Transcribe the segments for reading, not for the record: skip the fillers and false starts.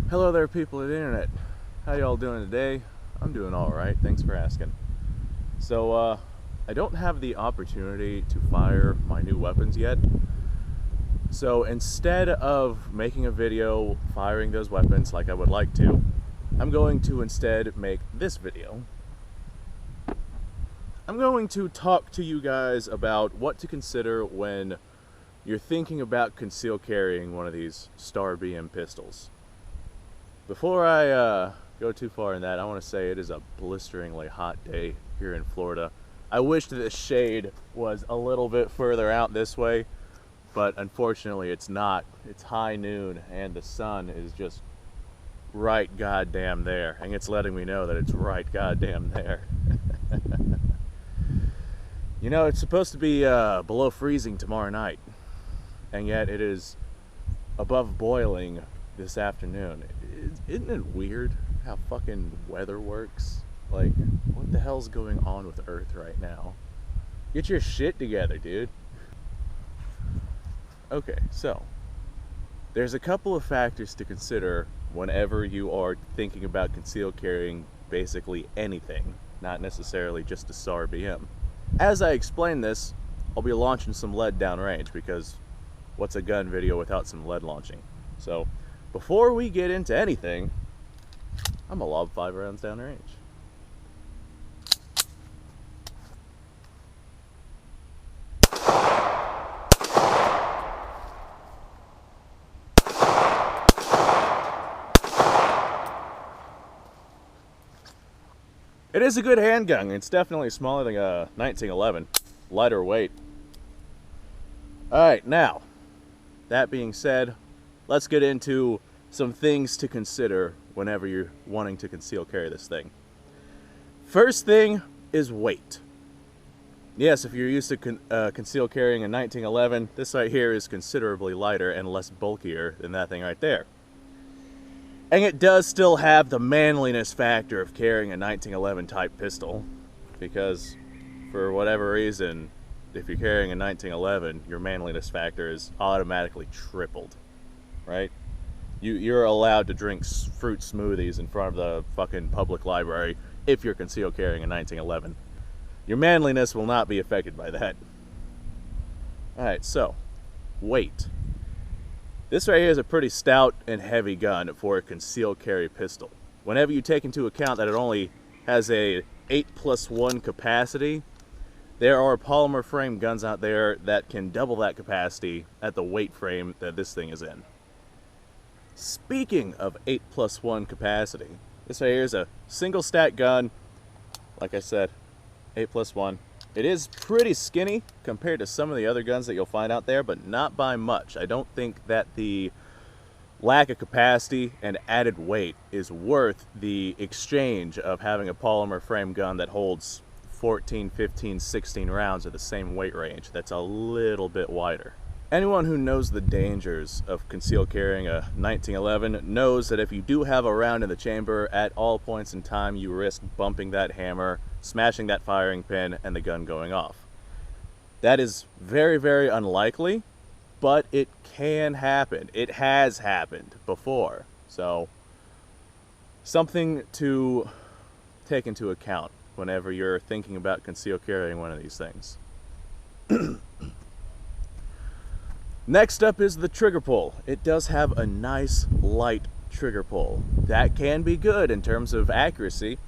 Hello there, people of the internet. How y'all doing today? I'm doing alright, thanks for asking. So, I don't have the opportunity to fire my new weapons yet. So instead of making a video firing those weapons like I would like to, I'm going to instead make this video. I'm going to talk to you guys about what to consider when you're thinking about concealed carrying one of these Star BM pistols. Before I go too far in that, I want to say it is a blisteringly hot day here in Florida. I wish the shade was a little bit further out this way, but unfortunately it's not. It's high noon and the sun is just right goddamn there, and it's letting me know that it's right goddamn there. You know, it's supposed to be below freezing tomorrow night, and yet it is above boiling this afternoon. Isn't it weird how fucking weather works? Like, what the hell's going on with Earth right now? Get your shit together, dude. Okay, so there's a couple of factors to consider whenever you are thinking about concealed carrying basically anything, not necessarily just a SAR BM. As I explain this, I'll be launching some lead downrange, because what's a gun video without some lead launching? So before we get into anything, I'm gonna lob 5 rounds downrange. It is a good handgun. It's definitely smaller than a 1911, lighter weight. Alright, now, that being said, let's get into some things to consider whenever you're wanting to conceal carry this thing. First thing is weight. Yes, if you're used to conceal carrying a 1911, this right here is considerably lighter and less bulkier than that thing right there. And it does still have the manliness factor of carrying a 1911 type pistol, because for whatever reason, if you're carrying a 1911, your manliness factor is automatically tripled, right? You're allowed to drink fruit smoothies in front of the fucking public library if you're concealed carrying a 1911. Your manliness will not be affected by that. Alright, so, weight. This right here is a pretty stout and heavy gun for a concealed carry pistol. Whenever you take into account that it only has a 8+1 capacity, there are polymer frame guns out there that can double that capacity at the weight frame that this thing is in. Speaking of 8+1 capacity, this right here is a single stack gun. Like I said, 8+1. It is pretty skinny compared to some of the other guns that you'll find out there, but not by much. I don't think that the lack of capacity and added weight is worth the exchange of having a polymer frame gun that holds 14, 15, 16 rounds at the same weight range that's a little bit wider. Anyone who knows the dangers of concealed carrying a 1911 knows that if you do have a round in the chamber, at all points in time you risk bumping that hammer, smashing that firing pin, and the gun going off. That is very, very unlikely, but it can happen. It has happened before. So, something to take into account whenever you're thinking about concealed carrying one of these things. Next up is the trigger pull. It does have a nice light trigger pull. That can be good in terms of accuracy,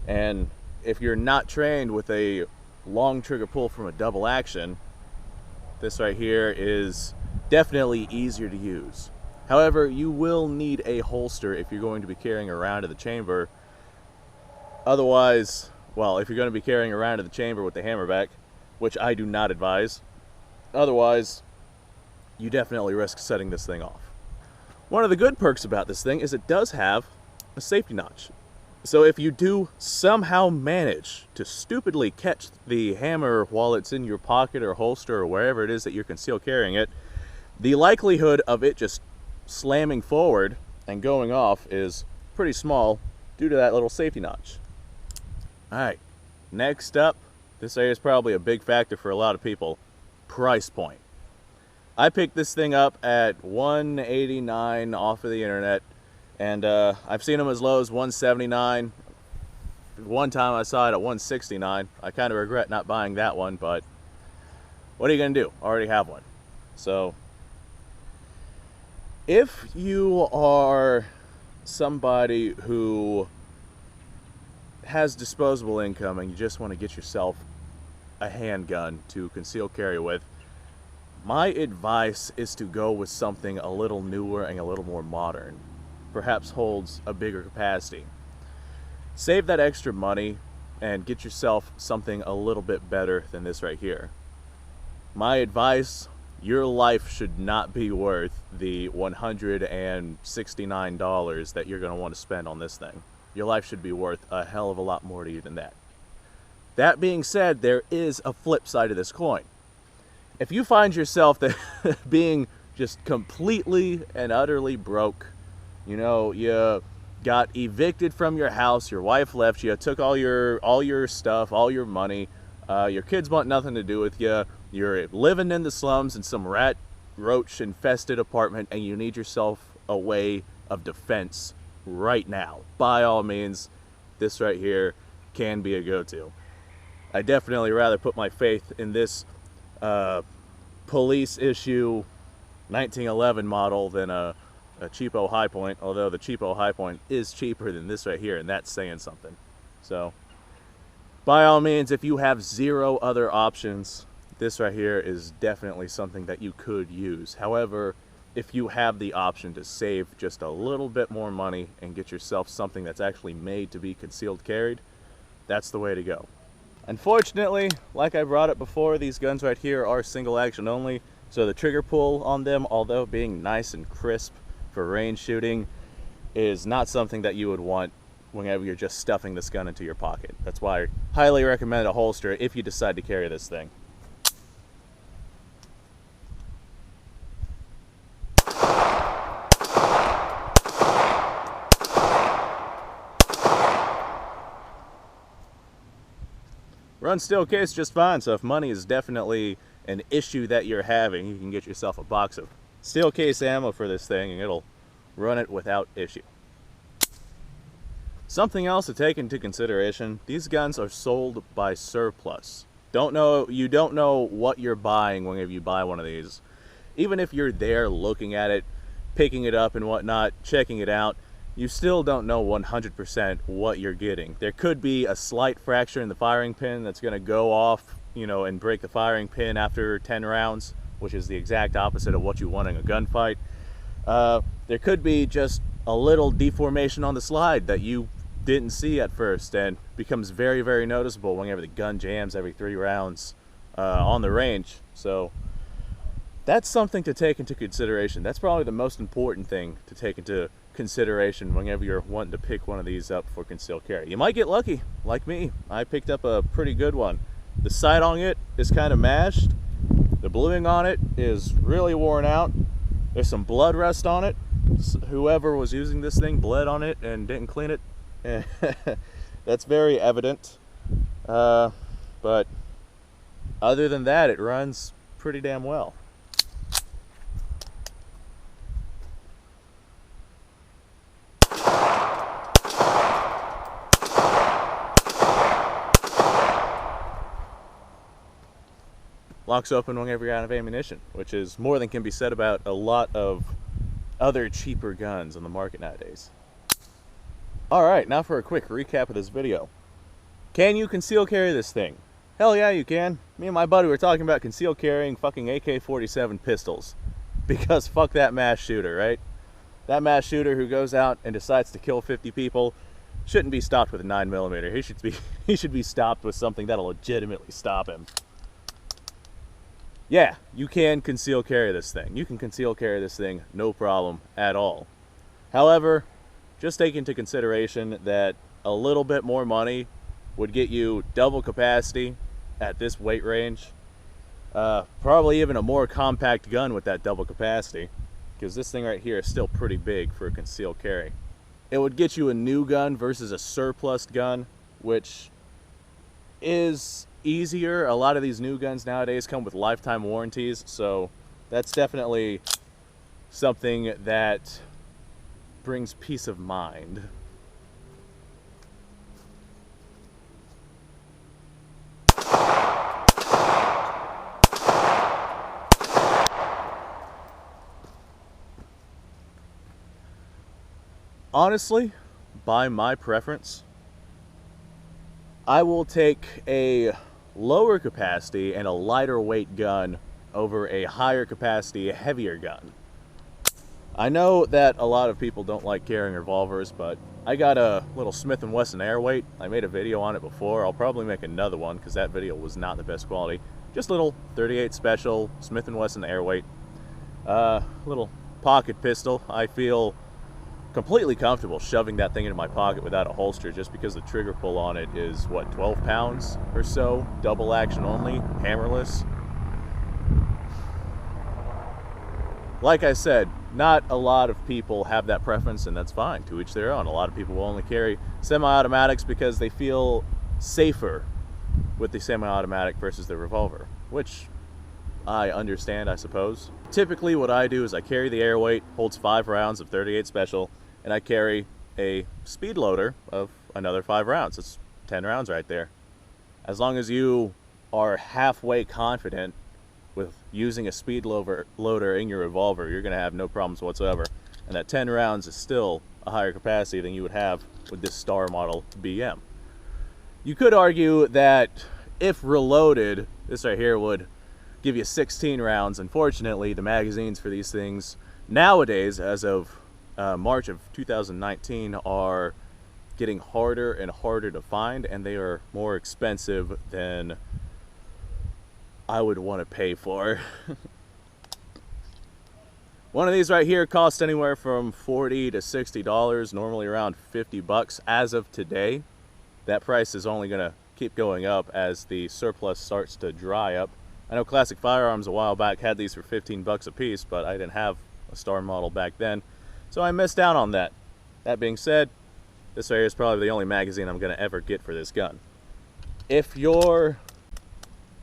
and if you're not trained with a long trigger pull from a double action, this right here is definitely easier to use. However, you will need a holster if you're going to be carrying around in the chamber. Otherwise, well, if you're going to be carrying around in the chamber with the hammerback, which I do not advise, otherwise you definitely risk setting this thing off. One of the good perks about this thing is it does have a safety notch. So if you do somehow manage to stupidly catch the hammer while it's in your pocket or holster or wherever it is that you're concealed carrying it, the likelihood of it just slamming forward and going off is pretty small due to that little safety notch. Alright, next up, this area is probably a big factor for a lot of people, price point. I picked this thing up at $189 off of the internet, And I've seen them as low as $179. One time I saw it at $169. I kind of regret not buying that one, but what are you going to do? I already have one. So if you are somebody who has disposable income and you just want to get yourself a handgun to conceal carry with, my advice is to go with something a little newer and a little more modern, perhaps holds a bigger capacity. Save that extra money and get yourself something a little bit better than this right here. My advice, your life should not be worth the $169 that you're going to want to spend on this thing. Your life should be worth a hell of a lot more to you than that. That being said, there is a flip side of this coin. If you find yourself being just completely and utterly broke, you know, you got evicted from your house, your wife left you, took all your stuff, all your money, your kids want nothing to do with you, you're living in the slums in some rat roach infested apartment, and you need yourself a way of defense right now, by all means, this right here can be a go-to. I definitely rather put my faith in this police issue 1911 model than a cheapo High Point, although the cheapo High Point is cheaper than this right here, and that's saying something. So by all means, if you have zero other options, this right here is definitely something that you could use. However, if you have the option to save just a little bit more money and get yourself something that's actually made to be concealed carried, that's the way to go. Unfortunately, like I brought up before, these guns right here are single action only, so the trigger pull on them, although being nice and crisp for range shooting, is not something that you would want whenever you're just stuffing this gun into your pocket. That's why I highly recommend a holster if you decide to carry this thing. Runs steel case just fine, so if money is definitely an issue that you're having, you can get yourself a box of steel case ammo for this thing and it'll run it without issue. Something else to take into consideration, these guns are sold by surplus. You don't know what you're buying whenever you buy one of these. Even if you're there looking at it, picking it up and whatnot, checking it out, you still don't know 100% what you're getting. There could be a slight fracture in the firing pin that's going to go off, you know, and break the firing pin after 10 rounds, which is the exact opposite of what you want in a gunfight. There could be just a little deformation on the slide that you didn't see at first and becomes very, very noticeable whenever the gun jams every 3 rounds on the range. So that's something to take into consideration. That's probably the most important thing to take into consideration whenever you're wanting to pick one of these up for concealed carry. You might get lucky, like me. I picked up a pretty good one. The sight on it is kind of mashed. The bluing on it is really worn out. There's some blood rust on it. Whoever was using this thing bled on it and didn't clean it. That's very evident. But other than that, it runs pretty damn well. Locks open whenever you're out of ammunition, which is more than can be said about a lot of other cheaper guns on the market nowadays. Alright, now for a quick recap of this video. Can you conceal carry this thing? Hell yeah, you can. Me and my buddy were talking about conceal carrying fucking AK-47 pistols. Because fuck that mass shooter, right? That mass shooter who goes out and decides to kill 50 people shouldn't be stopped with a 9mm. He should be stopped with something that'll legitimately stop him. Yeah, you can conceal carry this thing. You can conceal carry this thing, no problem at all. However, just take into consideration that a little bit more money would get you double capacity at this weight range. Probably even a more compact gun with that double capacity, because this thing right here is still pretty big for a concealed carry. It would get you a new gun versus a surplus gun, which is easier. A lot of these new guns nowadays come with lifetime warranties, so that's definitely something that brings peace of mind. Honestly, by my preference, I will take a lower capacity and a lighter weight gun over a higher capacity, heavier gun. I know that a lot of people don't like carrying revolvers, but I got a little Smith & Wesson Airweight. I made a video on it before. I'll probably make another one because that video was not the best quality. Just little 38 special Smith & Wesson Airweight. Little pocket pistol. I feel completely comfortable shoving that thing into my pocket without a holster, just because the trigger pull on it is, what, 12 pounds or so? Double action only, hammerless. Like I said, not a lot of people have that preference, and that's fine, to each their own. A lot of people will only carry semi-automatics because they feel safer with the semi-automatic versus the revolver, which I understand, I suppose. Typically what I do is I carry the Airweight, holds 5 rounds of 38 special, and I carry a speed loader of another 5 rounds. It's 10 rounds right there. As long as you are halfway confident with using a speed loader in your revolver, you're going to have no problems whatsoever. And that 10 rounds is still a higher capacity than you would have with this Star model BM. You could argue that if reloaded, this right here would give you 16 rounds. Unfortunately, the magazines for these things nowadays, as of March of 2019, are getting harder and harder to find, and they are more expensive than I would want to pay for. One of these right here costs anywhere from $40 to $60, normally around 50 bucks as of today. That price is only going to keep going up as the surplus starts to dry up. I know Classic Firearms a while back had these for 15 bucks a piece, but I didn't have a Star model back then, so I missed out on that. That being said, this right here is probably the only magazine I'm going to ever get for this gun. If you're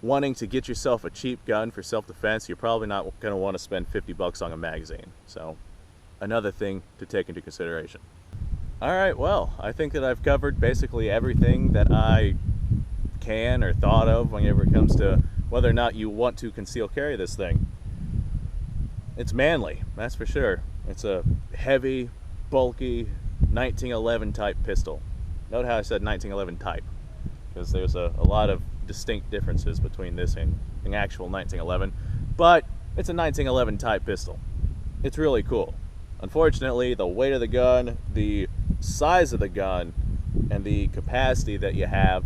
wanting to get yourself a cheap gun for self-defense, you're probably not going to want to spend 50 bucks on a magazine. So, another thing to take into consideration. Alright, well, I think that I've covered basically everything that I can or thought of whenever it comes to whether or not you want to conceal carry this thing. It's manly, that's for sure. It's a heavy, bulky 1911 type pistol. Note how I said 1911 type, because there's a lot of distinct differences between this and an actual 1911, but it's a 1911 type pistol. It's really cool. Unfortunately, the weight of the gun, the size of the gun, and the capacity that you have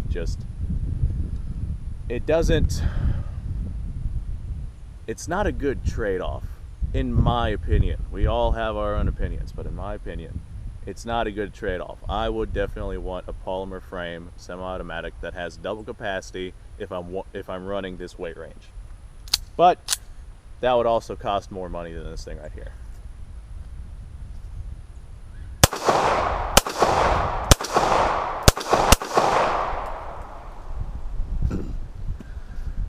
it's not a good trade-off, in my opinion. We all have our own opinions, but in my opinion, it's not a good trade-off. I would definitely want a polymer frame semi-automatic that has double capacity if I'm running this weight range. But that would also cost more money than this thing right here.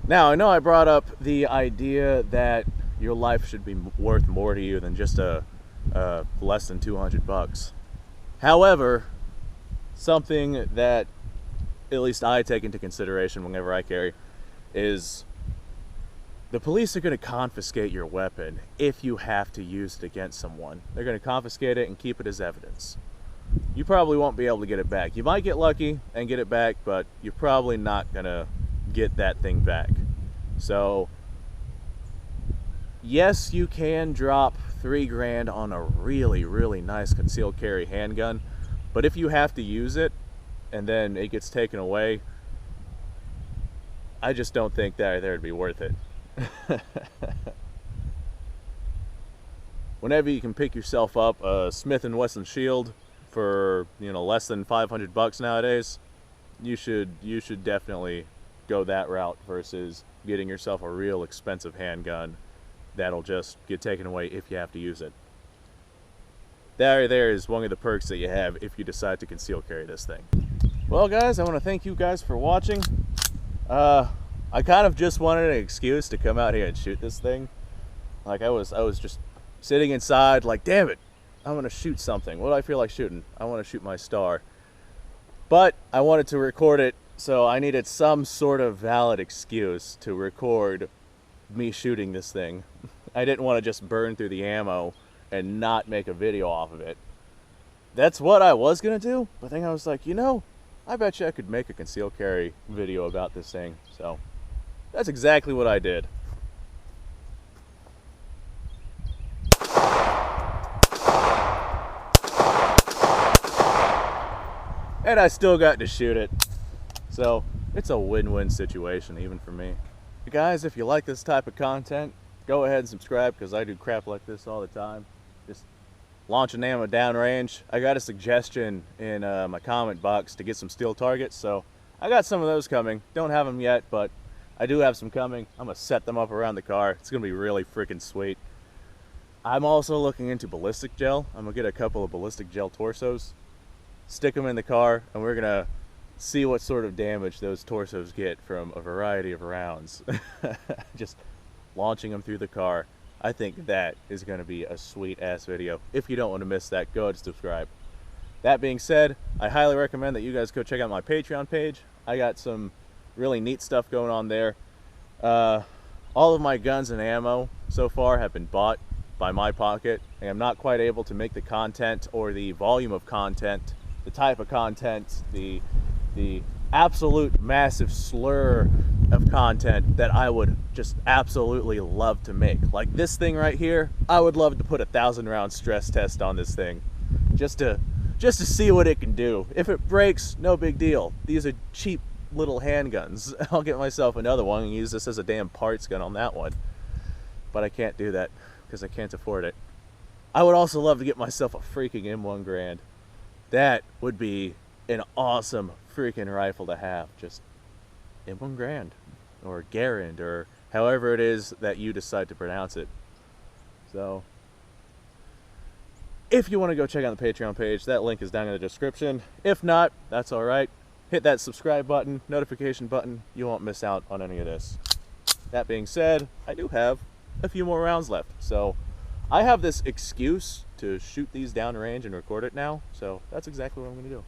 Now, I know I brought up the idea that your life should be worth more to you than just a less than 200 bucks. However, something that at least I take into consideration whenever I carry is the police are going to confiscate your weapon if you have to use it against someone. They're going to confiscate it and keep it as evidence. You probably won't be able to get it back. You might get lucky and get it back, but you're probably not going to get that thing back. So yes, you can drop $3 grand on a really, really nice concealed carry handgun, but if you have to use it and then it gets taken away, I just don't think that it'd be worth it. Whenever you can pick yourself up a Smith & Wesson Shield for, less than 500 bucks nowadays, you should definitely go that route versus getting yourself a real expensive handgun that'll just get taken away if you have to use it. That right there is one of the perks that you have if you decide to conceal carry this thing. Well guys, I want to thank you guys for watching. I kind of just wanted an excuse to come out here and shoot this thing. Like I was just sitting inside like, damn it, I'm gonna shoot something. What do I feel like shooting? I want to shoot my star. But I wanted to record it, so I needed some sort of valid excuse to record me shooting this thing. I didn't want to just burn through the ammo and not make a video off of it. That's what I was gonna do, but then I was like, you know, I bet you I could make a concealed carry video about this thing. So that's exactly what I did. And I still got to shoot it. So it's a win-win situation even for me. But guys, if you like this type of content, go ahead and subscribe, because I do crap like this all the time. Just launching ammo downrange. I got a suggestion in my comment box to get some steel targets, so I got some of those coming. Don't have them yet, but I do have some coming. I'm gonna set them up around the car. It's gonna be really freaking sweet. I'm also looking into ballistic gel. I'm gonna get a couple of ballistic gel torsos, stick them in the car, and we're gonna see what sort of damage those torsos get from a variety of rounds. Just launching them through the car. I think that is going to be a sweet ass video. If you don't want to miss that, go ahead and subscribe. That being said, I highly recommend that you guys go check out my Patreon page. I got some really neat stuff going on there. All of my guns and ammo so far have been bought by my pocket, and I'm not quite able to make the content or the volume of content, the type of content, the absolute massive slur of content that I would just absolutely love to make. Like this thing right here, I would love to put a 1,000-round stress test on this thing, just to see what it can do. If it breaks, no big deal. These are cheap little handguns. I'll get myself another one and use this as a damn parts gun on that one. But I can't do that because I can't afford it. I would also love to get myself a freaking M1 Garand. That would be an awesome freaking rifle to have. Just M1 Garand or Garand or however it is that you decide to pronounce it. So if you want to go check out the Patreon page, that link is down in the description. If not, that's alright. Hit that subscribe button, notification button. You won't miss out on any of this. That being said, I do have a few more rounds left. So I have this excuse to shoot these downrange and record it now. So that's exactly what I'm going to do.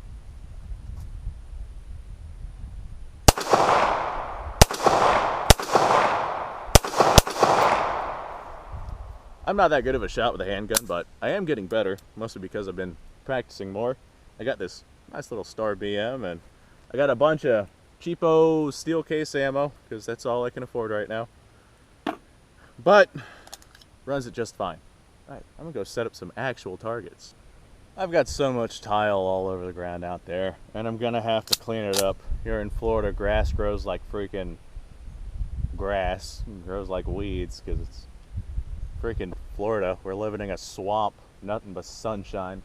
I'm not that good of a shot with a handgun, but I am getting better, mostly because I've been practicing more. I got this nice little Star BM, and I got a bunch of cheapo steel case ammo, because that's all I can afford right now. But runs it just fine. Alright, I'm gonna go set up some actual targets. I've got so much tile all over the ground out there, and I'm gonna have to clean it up. Here in Florida, grass grows like freaking grass. It grows like weeds, because it's freaking Florida. We're living in a swamp, nothing but sunshine.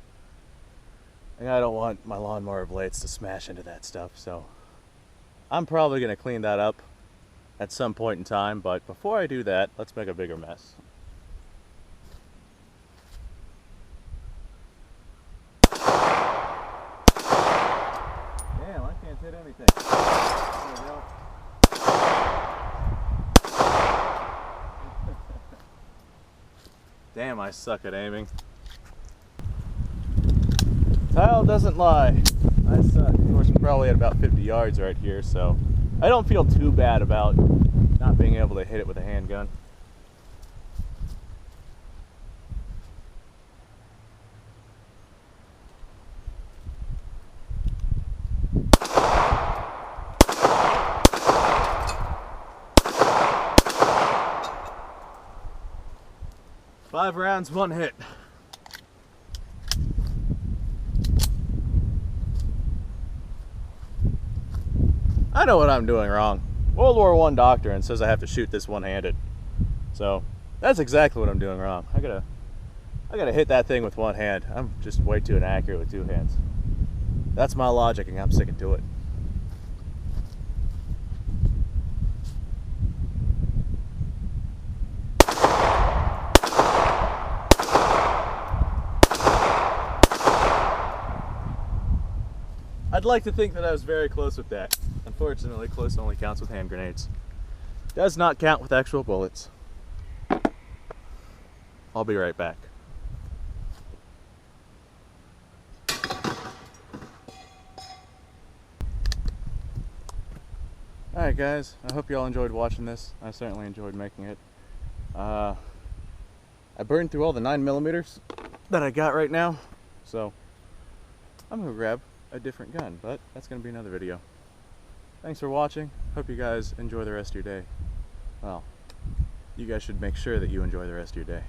And I don't want my lawnmower blades to smash into that stuff, so I'm probably going to clean that up at some point in time, but before I do that, let's make a bigger mess. Damn, I can't hit anything. There we go. Damn, I suck at aiming. Tile doesn't lie. I suck. Of course, I'm probably at about 50 yards right here, so I don't feel too bad about not being able to hit it with a handgun. Five rounds, one hit. I know what I'm doing wrong. World War I doctrine says I have to shoot this one-handed. So that's exactly what I'm doing wrong. I gotta hit that thing with one hand. I'm just way too inaccurate with two hands. That's my logic, and I'm sticking to it. I'd like to think that I was very close with that. Unfortunately, close only counts with hand grenades. Does not count with actual bullets. I'll be right back. Alright guys, I hope you all enjoyed watching this. I certainly enjoyed making it. I burned through all the 9mm that I got right now, so I'm gonna grab a different gun, but that's gonna be another video. Thanks for watching. Hope you guys enjoy the rest of your day. Well, you guys should make sure that you enjoy the rest of your day.